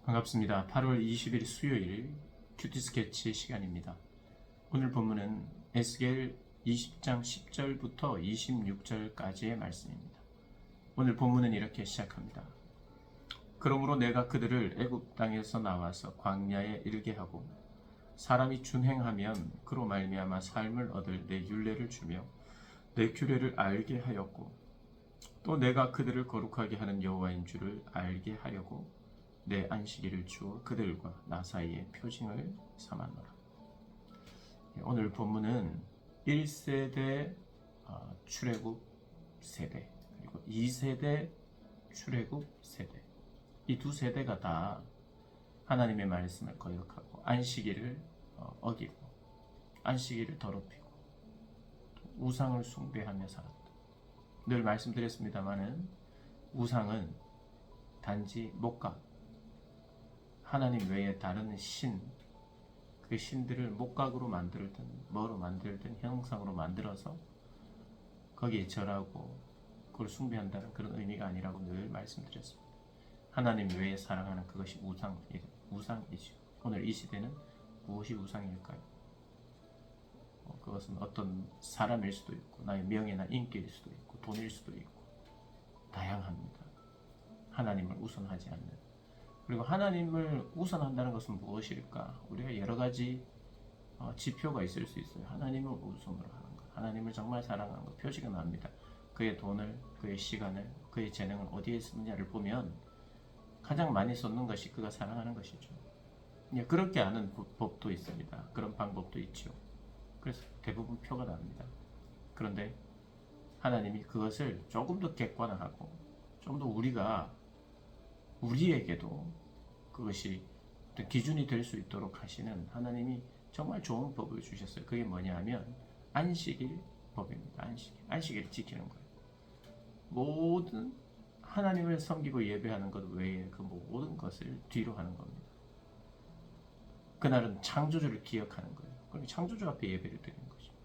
반갑습니다. 8월 20일 수요일 큐티 스케치 시간입니다. 오늘 본문은 에스겔 20장 10절부터 26절까지의 말씀입니다. 오늘 본문은 이렇게 시작합니다. 그러므로 내가 그들을 애굽 땅에서 나와서 광야에 일게 하고 사람이 준행하면 그로 말미암아 삶을 얻을 내 율례를 주며 내 규례를 알게 하였고 또 내가 그들을 거룩하게 하는 여호와인 줄을 알게 하려고 내 안식일을 주어 그들과 나 사이에 표징을 삼았노라. 오늘 본문은 1세대 출애굽 세대 그리고 2세대 출애굽 세대, 이 두 세대가 다 하나님의 말씀을 거역하고 안식일을 어기고 안식일을 더럽히고 우상을 숭배하며 살았다. 늘 말씀드렸습니다마는 우상은 단지 목각, 하나님 외에 다른 신, 그 신들을 목각으로 만들든 뭐로 만들든 형상으로 만들어서 거기에 절하고 그걸 숭배한다는 그런 의미가 아니라고 늘 말씀드렸습니다. 하나님 외에 사랑하는 그것이 우상이죠. 오늘 이 시대는 무엇이 우상일까요? 그것은 어떤 사람일 수도 있고 나의 명예나 인기일 수도 있고 돈일 수도 있고 다양합니다. 하나님을 우선하지 않는, 그리고 하나님을 우선한다는 것은 무엇일까? 우리가 여러 가지 지표가 있을 수 있어요. 하나님을 우선으로 하는 것, 하나님을 정말 사랑하는 것, 표시가 납니다. 그의 돈을, 그의 시간을, 그의 재능을 어디에 쓰느냐를 보면 가장 많이 쏟는 것이 그가 사랑하는 것이죠. 그렇게 하는 법도 있습니다. 그런 방법도 있죠. 그래서 대부분 표가 납니다. 그런데 하나님이 그것을 조금 더 객관화하고 좀 더 우리에게도 그것이 기준이 될 수 있도록 하시는 하나님이 정말 좋은 법을 주셨어요. 그게 뭐냐 하면 안식일 법입니다. 안식일을 지키는 거예요. 모든 하나님을 섬기고 예배하는 것 외에 그 모든 것을 뒤로 하는 겁니다. 그날은 창조주를 기억하는 거예요. 그러니까 창조주 앞에 예배를 드리는 것입니다.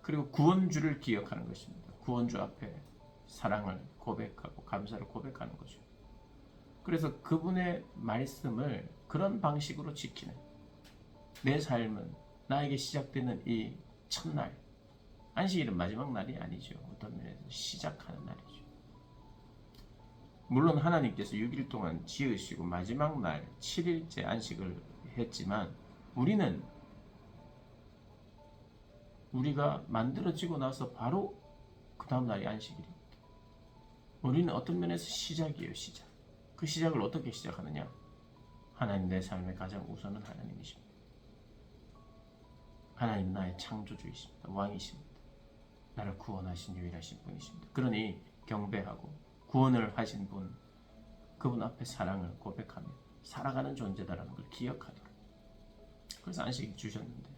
그리고 구원주를 기억하는 것입니다. 구원주 앞에 사랑을 고백하고 감사를 고백하는 것이죠. 그래서 그분의 말씀을 그런 방식으로 지키는, 내 삶은 나에게 시작되는 이 첫날, 안식일은 마지막 날이 아니죠. 어떤 면에서 시작하는 날이죠. 물론 하나님께서 6일 동안 지으시고 마지막 날 7일째 안식을 했지만 우리가 만들어지고 나서 바로 그 다음 날이 안식일입니다. 우리는 어떤 면에서 시작이에요. 시작. 그 시작을 어떻게 시작하느냐? 하나님, 내 삶의 가장 우선은 하나님이십니다. 하나님 나의 창조주이십니다. 왕이십니다. 나를 구원하신 유일하신 분이십니다. 그러니 경배하고 구원을 하신 분, 그분 앞에 사랑을 고백하며 살아가는 존재다라는 걸 기억하도록. 그래서 안식일 주셨는데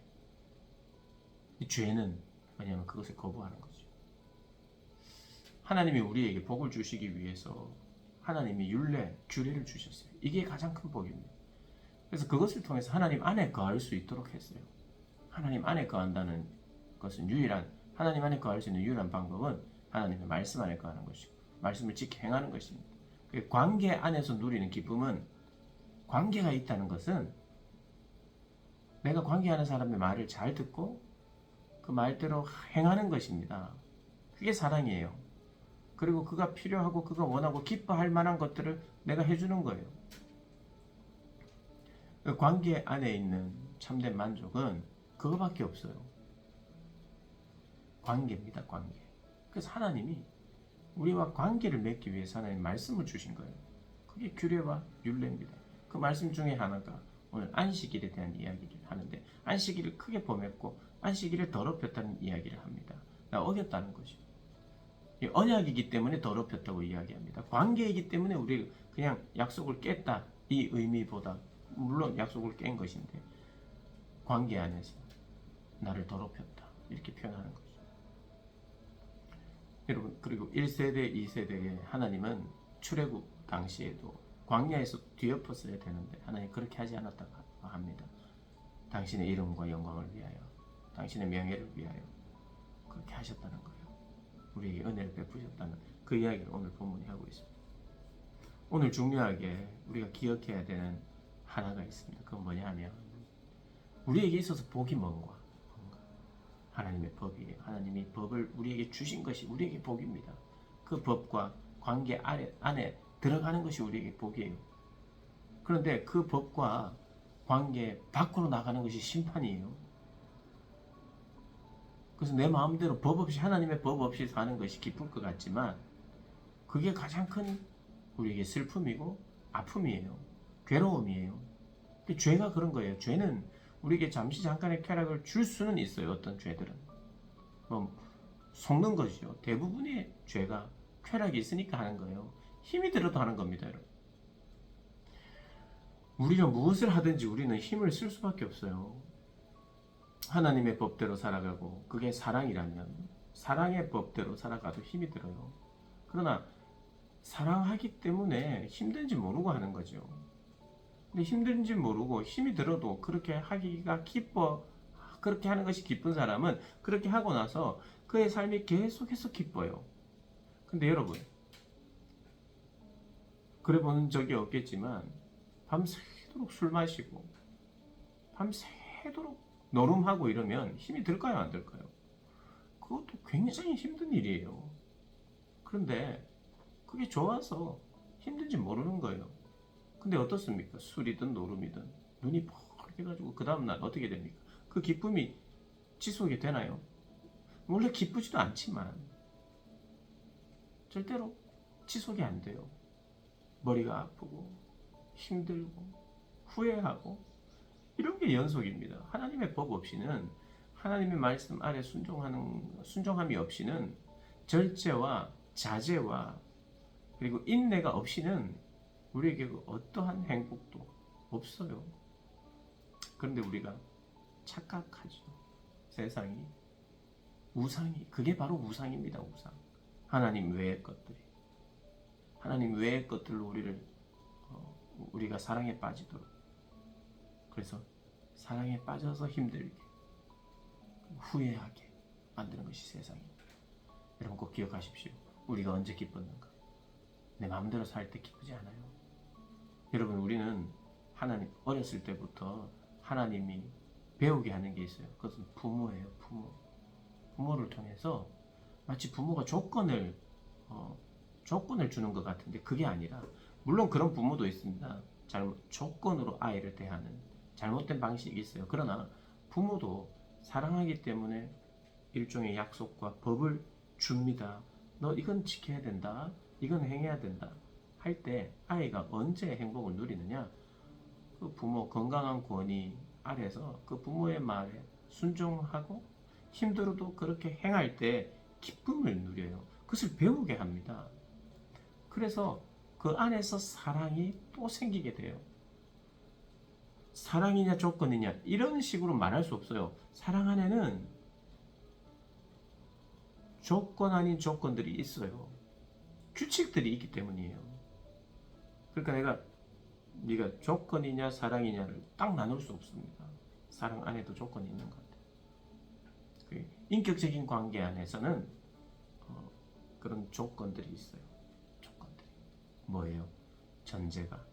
이 죄는 뭐냐면 그것을 거부하는 거죠. 하나님이 우리에게 복을 주시기 위해서 하나님이 율례, 규례를 주셨어요. 이게 가장 큰 복입니다. 그래서 그것을 통해서 하나님 안에 거할 수 있도록 했어요. 하나님 안에 거한다는 것은 하나님 안에 거할 수 있는 유일한 방법은 하나님의 말씀 안에 거하는 것이고 말씀을 지켜 행하는 것입니다. 관계 안에서 누리는 기쁨은, 관계가 있다는 것은 내가 관계하는 사람의 말을 잘 듣고 그 말대로 행하는 것입니다. 그게 사랑이에요. 그리고 그가 필요하고 그가 원하고 기뻐할 만한 것들을 내가 해주는 거예요. 그 관계 안에 있는 참된 만족은 그거밖에 없어요. 관계입니다. 관계. 그래서 하나님이 우리와 관계를 맺기 위해서 하나님 말씀을 주신 거예요. 그게 규례와 율례입니다. 그 말씀 중에 하나가 오늘 안식일에 대한 이야기를 하는데, 안식일을 크게 범했고 안식일을 더럽혔다는 이야기를 합니다. 어겼다는 거죠. 언약이기 때문에 더럽혔다고 이야기합니다. 관계이기 때문에 우리 그냥 약속을 깼다, 이 의미보다, 물론 약속을 깬 것인데 관계 안에서 나를 더럽혔다, 이렇게 표현하는 거죠. 여러분, 그리고 1세대, 2세대의 하나님은 출애굽 당시에도 광야에서 뒤엎었어야 되는데 하나님 그렇게 하지 않았다고 합니다. 당신의 이름과 영광을 위하여, 당신의 명예를 위하여 그렇게 하셨다는 거예요. 우리에게 은혜를 베푸셨다는 그 이야기를 오늘 본문이 하고 있습니다. 오늘 중요하게 우리가 기억해야 되는 하나가 있습니다. 그건 뭐냐 하면 우리에게 있어서 복이 뭔가? 하나님의 법이에요. 하나님이 법을 우리에게 주신 것이 우리에게 복입니다. 그 법과 관계 안에 들어가는 것이 우리에게 복이에요. 그런데 그 법과 관계 밖으로 나가는 것이 심판이에요. 그래서 내 마음대로 법 없이 하나님의 법 없이 사는 것이 기쁠 것 같지만 그게 가장 큰 우리에게 슬픔이고 아픔이에요. 괴로움이에요. 죄가 그런 거예요. 죄는 우리에게 잠시 잠깐의 쾌락을 줄 수는 있어요. 어떤 죄들은 속는 것이죠. 대부분의 죄가 쾌락이 있으니까 하는 거예요. 힘이 들어도 하는 겁니다. 여러분. 우리가 무엇을 하든지 우리는 힘을 쓸 수밖에 없어요. 하나님의 법대로 살아가고 그게 사랑이라면 사랑의 법대로 살아가도 힘이 들어요. 그러나 사랑하기 때문에 힘든지 모르고 하는 거죠. 근데 힘든지 모르고 힘이 들어도 그렇게 하기가 기뻐, 그렇게 하는 것이 기쁜 사람은 그렇게 하고 나서 그의 삶이 계속해서 기뻐요. 근데 여러분, 그래 본 적이 없겠지만 밤새도록 술 마시고 밤새도록 노름하고 이러면 힘이 들까요? 안 들까요? 그것도 굉장히 힘든 일이에요. 그런데 그게 좋아서 힘든지 모르는 거예요. 근데 어떻습니까? 술이든 노름이든 눈이 퍽해가지고 그 다음날 어떻게 됩니까? 그 기쁨이 지속이 되나요? 원래 기쁘지도 않지만 절대로 지속이 안 돼요. 머리가 아프고 힘들고 후회하고 이런 게 연속입니다. 하나님의 법 없이는 하나님의 말씀 아래 순종함이 없이는 절제와 자제와 그리고 인내가 없이는 우리에게 어떠한 행복도 없어요. 그런데 우리가 착각하죠. 세상이 우상이 그게 바로 우상입니다. 우상. 하나님 외의 것들이 하나님 외의 것들로 우리가 사랑에 빠지도록 그래서 사랑에 빠져서 힘들게 후회하게 만드는 것이 세상입니다. 여러분 꼭 기억하십시오. 우리가 언제 기뻤는가? 내 마음대로 살 때 기쁘지 않아요. 여러분 우리는 하나님 어렸을 때부터 하나님이 배우게 하는 게 있어요. 그것은 부모예요. 부모를 통해서 마치 부모가 조건을 주는 것 같은데 그게 아니라 물론 그런 부모도 있습니다. 조건으로 아이를 대하는 잘못된 방식이 있어요. 그러나 부모도 사랑하기 때문에 일종의 약속과 법을 줍니다. 너 이건 지켜야 된다. 이건 행해야 된다. 할 때 아이가 언제 행복을 누리느냐? 그 부모 건강한 권위 아래서 그 부모의 말에 순종하고 힘들어도 그렇게 행할 때 기쁨을 누려요. 그것을 배우게 합니다. 그래서 그 안에서 사랑이 또 생기게 돼요. 사랑이냐 조건이냐 이런 식으로 말할 수 없어요. 사랑 안에는 조건 아닌 조건들이 있어요. 규칙들이 있기 때문이에요. 그러니까 네가 조건이냐 사랑이냐를 딱 나눌 수 없습니다. 사랑 안에도 조건이 있는 것 같아요. 인격적인 관계 안에서는 그런 조건들이 있어요. 조건들이 뭐예요? 전제가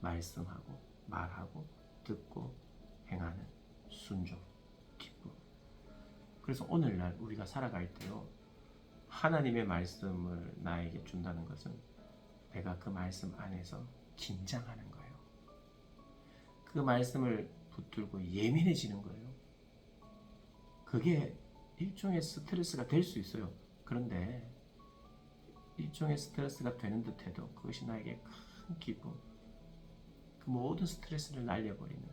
말씀하고 말하고 듣고 행하는 순종, 기쁨. 그래서 오늘날 우리가 살아갈 때요 하나님의 말씀을 나에게 준다는 것은 내가 그 말씀 안에서 긴장하는 거예요. 그 말씀을 붙들고 예민해지는 거예요. 그게 일종의 스트레스가 될 수 있어요. 그런데 일종의 스트레스가 되는 듯해도 그것이 나에게 큰 기쁨, 그 모든 스트레스를 날려버리는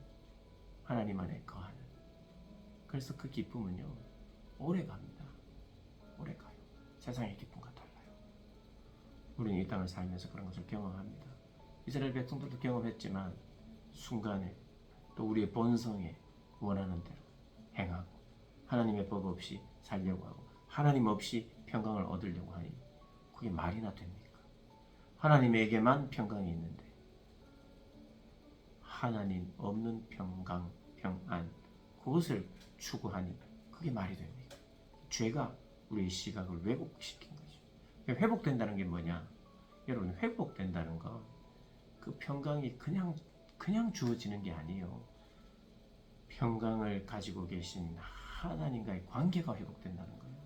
하나님 안에 거하는. 그래서 그 기쁨은요 오래 갑니다. 오래 가요. 세상의 기쁨과 달라요. 우리는 이 땅을 살면서 그런 것을 경험합니다. 이스라엘 백성들도 경험했지만 순간에 또 우리의 본성에 원하는 대로 행하고 하나님의 법 없이 살려고 하고 하나님 없이 평강을 얻으려고 하니 그게 말이나 됩니까? 하나님에게만 평강이 있는데 하나님 없는 평강, 평안 그것을 추구하니 그게 말이 됩니까? 죄가 우리의 시각을 왜곡시킨 거죠. 회복된다는 게 뭐냐? 여러분 회복된다는 건 그 평강이 그냥 주어지는 게 아니에요. 평강을 가지고 계신 하나님과의 관계가 회복된다는 거예요.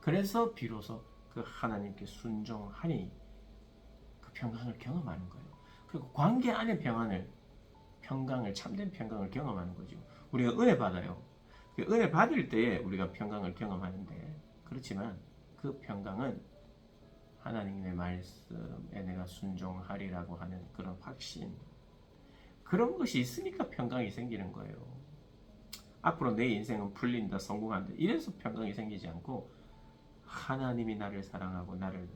그래서 비로소 그 하나님께 순종하니 그 평강을 경험하는 거예요. 그리고 관계 안의 평강을 참된 평강을 경험하는 거죠. 우리가 은혜 받아요. 그 은혜 받을 때에 우리가 평강을 경험하는데, 그렇지만 그 평강은 하나님의 말씀에 내가 순종하리라고 하는 그런 확신, 그런 것이 있으니까 평강이 생기는 거예요. 앞으로 내 인생은 풀린다, 성공한다, 이래서 평강이 생기지 않고, 하나님이 나를 사랑하고 나를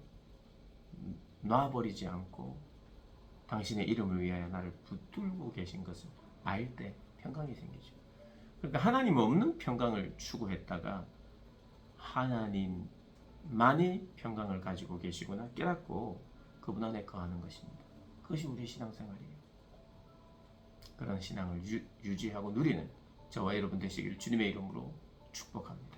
놔버리지 않고 당신의 이름을 위하여 나를 붙들고 계신 것을 알 때 평강이 생기죠. 그러니까 하나님 없는 평강을 추구했다가 하나님만이 평강을 가지고 계시구나 깨닫고 그분 안에 거하는 것입니다. 그것이 우리 신앙생활이에요. 그런 신앙을 유지하고 누리는 저와 여러분 되시기를 주님의 이름으로 축복합니다.